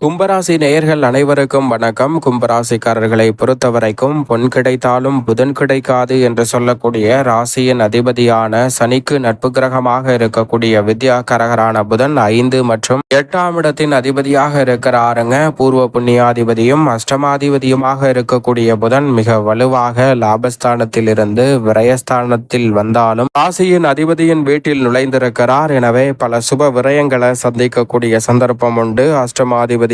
கும்பராசி நேயர்கள் அனைவருக்கும் வணக்கம். கும்பராசிக்காரர்களை பொறுத்தவரைக்கும் பொன் கிடைத்தாலும் புதன் கிடைக்காது என்று சொல்லக்கூடிய ராசியின் அதிபதியான சனிக்கு நட்பு கிரகமாக இருக்கக்கூடிய வித்யாகரகரான புதன் 5 மற்றும் 8ஆம் இடத்தின் அதிபதியாக இருக்கிறாருங்க. பூர்வ புண்ணியாதிபதியும் அஷ்டமாதிபதியுமாக இருக்கக்கூடிய புதன் மிக வலுவாக லாபஸ்தானத்தில் இருந்து விரயஸ்தானத்தில் வந்தாலும் ராசியின் அதிபதியின் வீட்டில் நுழைந்திருக்கிறார். எனவே பல சுப விரயங்களை சந்திக்கக்கூடிய சந்தர்ப்பம் உண்டு. அஷ்டமாதிபதியான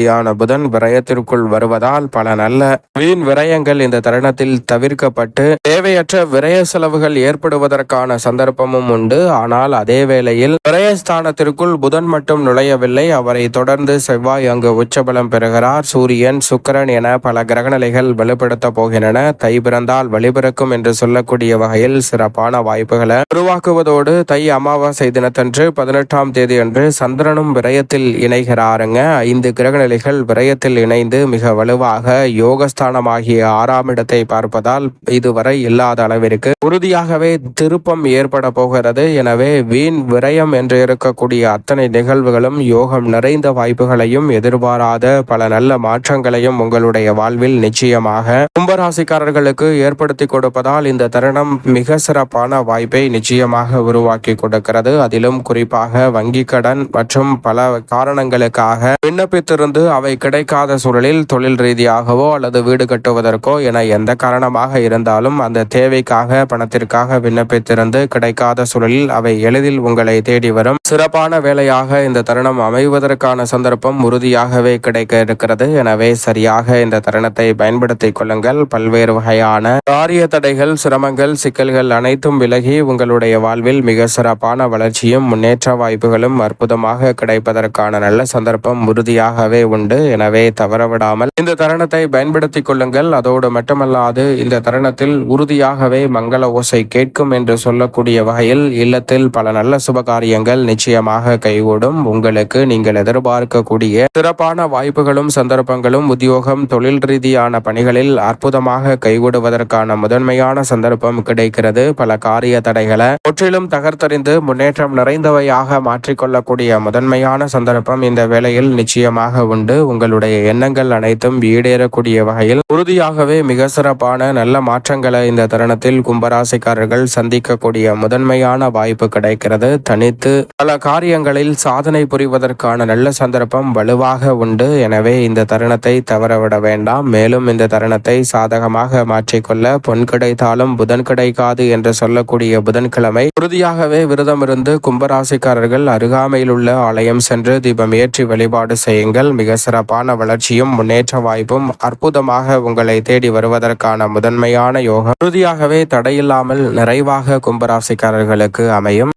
புதன் விரயத்திற்குள் வருவதால் பல நல்ல வீண் விரயங்கள் இந்த தருணத்தில் தவிர்க்கப்பட்டு தேவையற்ற விரய செலவுகள் ஏற்படுவதற்கான சந்தர்ப்பமும் உண்டு. ஆனால் அதே வேளையில் விரயஸ்தானத்திற்குள் புதன் மட்டும் நுழையவில்லை. அவரை தொடர்ந்து செவ்வாய் அங்கு உச்சபலம் பெறுகிறார். சூரியன், சுக்கிரன் என பல கிரகநிலைகள் வலுப்படுத்த போகின்றன. தை பிறந்தால் வழிபிறக்கும் என்று சொல்லக்கூடிய வகையில் சிறப்பான வாய்ப்புகளை உருவாக்குவதோடு தை அமாவாசை தினத்தன்று 18ஆம் தேதி அன்று சந்திரனும் விரயத்தில் இணைகிறாருங்க. 5 கிரகநிலைகள் விரயத்தில் இணைந்து மிக வலுவாக யோகஸ்தானமாகிய 6ஆம் இடத்தை பார்ப்பதால் இதுவரை இல்லாத அளவிற்கு உறுதியாகவே திருப்பம் ஏற்பட போகிறது. எனவே வீண் விரயம் என்று இருக்கக்கூடிய அத்தனை நிகழ்வுகளும் யோகம் நிறைந்த வாய்ப்புகளையும் எதிர்பாராத பல நல்ல மாற்றங்களையும் உங்களுடைய வாழ்வில் நிச்சயமாக கும்பராசிக்காரர்களுக்கு ஏற்படுத்தி கொடுப்பதால் இந்த தருணம் மிக சிறப்பான வாய்ப்பை நிச்சயமாக உருவாக்கி கொடுக்கிறது. அதிலும் குறிப்பாக வங்கி கடன் மற்றும் பல காரணங்களுக்காக விண்ணப்பித்திருந்து அவை கிடைக்காத சூழலில் தொழில் ரீதியாகவோ அல்லது வீடு கட்டுவதற்கோ என எந்த காரணமாக இருந்தாலும் அந்த தேவைக்காக பணத்திற்காக விண்ணப்பித்திருந்து கிடைக்காத சூழலில் அவை எளிதில் உங்களை தேடி வரும் சிறப்பான வேலையாக இந்த தருணம் அமைவதற்கான சந்தர்ப்பம் உறுதியாகவே கிடைக்க இருக்கிறது. எனவே சரியாக இந்த தருணத்தை பயன்படுத்திக் கொள்ளுங்கள். பல்வேறு வகையான காரிய தடைகள், சிரமங்கள், சிக்கல்கள் அனைத்தும் விலகி உங்களுடைய வாழ்வில் மிக சிறப்பான வளர்ச்சியும் முன்னேற்ற வாய்ப்புகளும் அற்புதமாக கிடைப்பதற்கான நல்ல சந்தர்ப்பம் உறுதியாகவே உண்டு. எனவே தவறவிடாமல் இந்த தருணத்தை பயன்படுத்திக் கொள்ளுங்கள். அதோடு மட்டுமல்லாது இந்த தருணத்தில் உறுதியாகவே மங்கள ஓசை கேட்கும் என்று சொல்லக்கூடிய வகையில் இல்லத்தில் பல நல்ல சுபகாரியங்கள் நிச்சயமாக கைகூடும். உங்களுக்கு நீங்கள் எதிர்பார்க்கக்கூடிய சிறப்பான வாய்ப்புகளும் சந்தர்ப்பங்களும் உத்தியோகம், தொழில் ரீதியான பணிகளில் அற்புதமாக கைகூடுவதற்கான முதன்மையான சந்தர்ப்பம் கிடைக்கிறது. பல காரிய தடைகளை முற்றிலும் தகர்த்தறிந்து முன்னேற்றம் நிறைந்தவையாக மாற்றிக்கொள்ளக்கூடிய முதன்மையான சந்தர்ப்பம் இந்த வேளையில் நிச்சயமாக உண்டு. உங்களுடைய எண்ணங்கள் அனைத்தும் ஈடேறக்கூடிய வகையில் உறுதியாகவே மிக சிறப்பான நல்ல மாற்றங்களை இந்த தருணத்தில் கும்பராசிக்காரர்கள் சந்திக்கக்கூடிய முதன்மையான வாய்ப்பு கிடைக்கிறது. தனித்து பல காரியங்களில் சாதனை புரிவதற்கான நல்ல சந்தர்ப்பம் வலுவாக உண்டு. எனவே இந்த தருணத்தை தவறவிட வேண்டாம். மேலும் இந்த தருணத்தை சாதகமாக மாற்றிக்கொள்ள பொன் கிடைத்தாலும் புதன் கிடைக்காது என்று சொல்லக்கூடிய புதன்கிழமை உறுதியாகவே விரதமிருந்து கும்பராசிக்காரர்கள் அருகாமையில் உள்ள ஆலயம் சென்று தீபம் ஏற்றி வழிபாடு செய்யுங்கள். மிக சிறப்பான வளர்ச்சியும் முன்னேற்ற வாய்ப்பும் அற்புதமாக உங்களை தேடி வருவதற்கான முதன்மையான யோகம் உறுதியாகவே தடையில்லாமல் நிறைவாக கும்பராசிக்காரர்களுக்கு அமையும்.